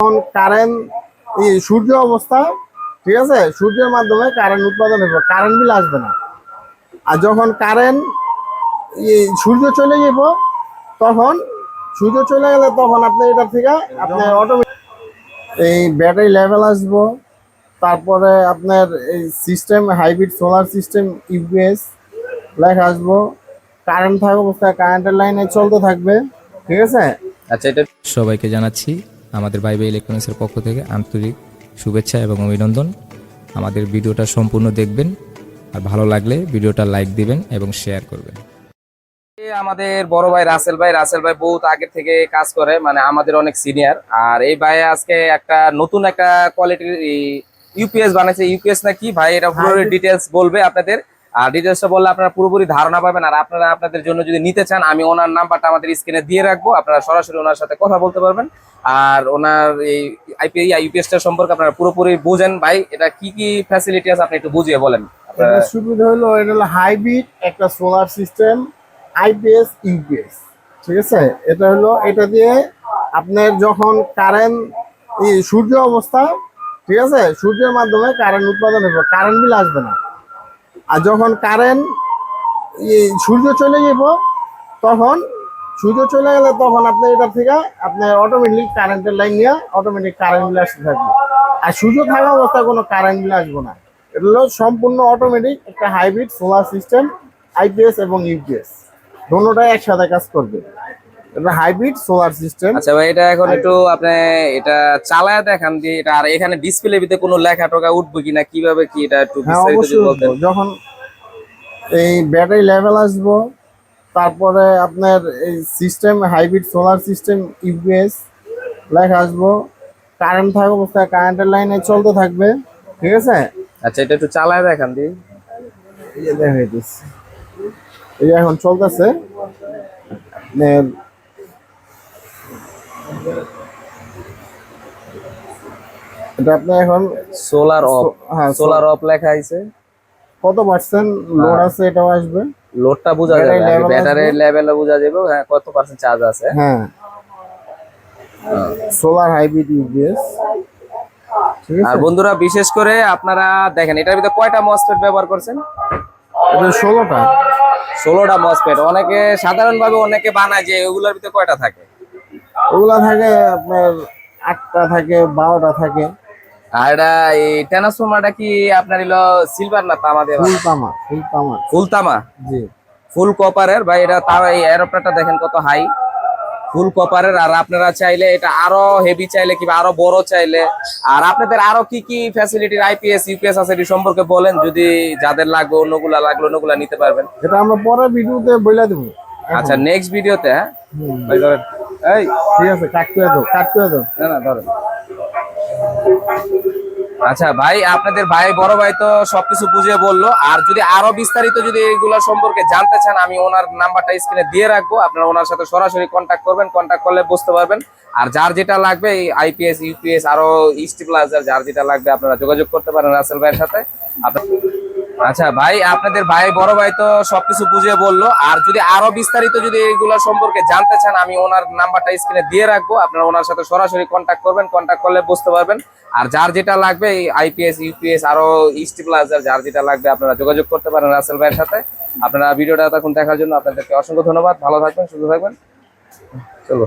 এখন কারেন্ট সূর্য অবস্থা, ঠিক আছে, সূর্যের মাধ্যমে কারেন্ট উৎপাদন হবে, কারেন্ট বিল আসবে না। আর যখন কারেন্ট সূর্য চলে যাব, তখন সূর্য চলে গেলে তখন আপনি এটা থেকে আপনার অটোমেটিক এই ব্যাটারি লেভেল আসবো। তারপরে আপনার এই system hybrid solar system UPS লেখা আসবো। কারেন্ট থাকা অবস্থায় কারেন্টের লাইনে চলতে থাকবে, ঠিক আছে। আচ্ছা, এটা সবাইকে জানাচ্ছি আমাদের বাইবে ইলেকট্রনিক্সের পক্ষ থেকে আন্তরিক শুভেচ্ছা এবং অভিনন্দন। আমাদের ভিডিওটা সম্পূর্ণ দেখবেন, আর ভালো লাগলে ভিডিওটা লাইক দিবেন এবং শেয়ার করবেন। আমাদের বড় ভাই রাসেল ভাই বহুত আগে থেকে কাজ করে, মানে আমাদের অনেক সিনিয়র। আর এই ভাই আজকে একটা নতুন একটা কোয়ালিটির ইউপিএস বানাইছে। ইউপিএস না কি ভাই, এটা পুরো ডিটেলস বলবে আপনাদের। আর ডিটেলসটা বললে আপনারা পুরোপুরি ধারণা পাবেন। আর আপনারা আপনাদের জন্য যদি নিতে চান, আমি ওনার নাম্বারটা আমাদের স্ক্রিনে দিয়ে রাখবো, আপনারা সরাসরি ওনার সাথে কথা বলতে পারবেন। আর ওনার এই ইউপিএসটা সম্পর্কে আপনারা পুরোপুরি বুঝেন। ভাই, এটা কি কি ফ্যাসিলিটি আছে আপনি একটু বুঝিয়ে বলেন। এটা সুবিধা হলো, এটা হলো হাইব্রিড একটা সোলার সিস্টেম আইপিএস ইউপিএস, ঠিক আছে। এটা হলো, এটা দিয়ে আপনার যখন কারেন্ট সূর্য অবস্থা, ঠিক আছে, সূর্যের মাধ্যমে কারেন্ট উৎপাদন হবে, কারেন্ট বিল আসবে না। আর যখন কারেন্ট সূর্য চলে যাব, তখন সূর্য চলে গেলে তখন আপনি এটা থেকে আপনার অটোমেটিক কারেন্টের লাইন নিয়ে অটোমেটিক কারেন্ট বিল আসতে থাকবে। আর সূর্য থাকা অবস্থায় কোনো কারেন্ট বিল আসবে না। এটা হলো সম্পূর্ণ অটোমেটিক একটা হাইব্রিড সোলার সিস্টেম আইপিএস এবং ইউপিএস দুটোটাই একসাথে কাজ করবে। এটা হাইব্রিড সোলার সিস্টেম। আচ্ছা ভাই, এটা এখন একটু আপনি এটা চালায় দেখান দিয়ে এটা। আর এখানে ডিসপ্লে ভিতরে কোনো লেখা টোকা উঠবে কিনা, কিভাবে কি এটা একটু বিস্তারিত যদি বলতেন। যখন এই ব্যাটারি লেভেল আসবো, তারপরে আপনার এই system hybrid solar system UPS লেখা আসবো। কারেন্ট থাকা অবস্থায় কারেন্টের লাইনে চলতে থাকবে, ঠিক আছে। আচ্ছা, এটা একটু চালায় দেখান দিয়ে। এই যে দেখাইতেছি, এই যে এখন চলতেছে। এটা আপনি এখন সোলার অফ, হ্যাঁ, সোলার অফ লেখা আছে। কত পার্সেন্ট লোড আছে এটাও আসবে। লোডটা বোঝা যাবে, ব্যাটারির লেভেলও বোঝা যাবে। হ্যাঁ, কত পার্সেন্ট চার্জ আছে। হ্যাঁ, সোলার হাইব্রিড ইউপিএস। আর বন্ধুরা, বিশেষ করে আপনারা দেখেন এটার ভিতরে কয়টা মসফেট ব্যবহার করছেন। এটা 16টা মসফেট। অনেকে সাধারণভাবে অনেকে বানায় যে ওগুলোর ভিতরে কয়টা থাকে। ওগুলা থাকে আপনার 8টা থাকে, 12টা থাকে। আর এটা এই ট্রান্সফরমারটা কি আপনার হলো সিলভার না তামা দেওয়া? ফুল তামা, জি, ফুল কপারের। ভাই, এটা তাও এই অ্যাডাপ্টারটা দেখেন কত হাই, ফুল কপারের। আর আপনারা চাইলে এটা আরো হেভি চাইলে কিংবা আরো বড় চাইলে, আর আপনাদের আরো কি কি ফ্যাসিলিটির আইপিএস ইউপিএস আছে এটি সম্পর্কে বলেন। যদি যাদের লাগবে, অন্যগুলা নিতে পারবেন। এটা আমরা পরে ভিডিওতে বলে দেব। আচ্ছা, নেক্সট ভিডিওতে। হ্যাঁ ভাই, ধরেন। এই ঠিক আছে, কাট করে দাও। না ধরেন। আচ্ছা ভাই, আপনাদের বড় ভাই তো সবকিছু বুঝিয়ে বললো। আর যদি আরো বিস্তারিত যদি এগুলা সম্পর্কে জানতে চান, আমি ওনার নাম্বারটা স্ক্রিনে দিয়ে রাখবো, আপনারা ওনার সাথে সরাসরি কন্ট্যাক্ট করবেন। কন্ট্যাক্ট করলে বুঝতে পারবেন। আর যার যেটা লাগবে, এই আইপিএস ইউপিএস আরো স্টেবিলাইজার, যার যেটা লাগবে আপনারা যোগাযোগ করতে পারেন রাসেল ভাইয়ের সাথে। আচ্ছা ভাই, আপনাদের বড় ভাই তো সবকিছু বুঝিয়ে বললো। আর যদি আরো বিস্তারিত যদি এগুলা সম্পর্কে জানতে চান, আমি ওনার নাম্বারটা স্ক্রিনে দিয়ে রাখবো, আপনারা ওনার সাথে সরাসরি কন্ট্যাক্ট করবেন। কন্ট্যাক্ট করলে বুঝতে পারবেন। আর যার যেটা লাগবে, এই আইপিএস ইউপিএস আরো স্টেবিলাইজার, যার যেটা লাগবে আপনারা যোগাযোগ করতে পারেন রাসেল ভাইয়ের সাথে। আপনারা ভিডিওটা তখন দেখার জন্য আপনাদেরকে অসংখ্য ধন্যবাদ। ভালো থাকবেন, সুস্থ থাকবেন। চলো।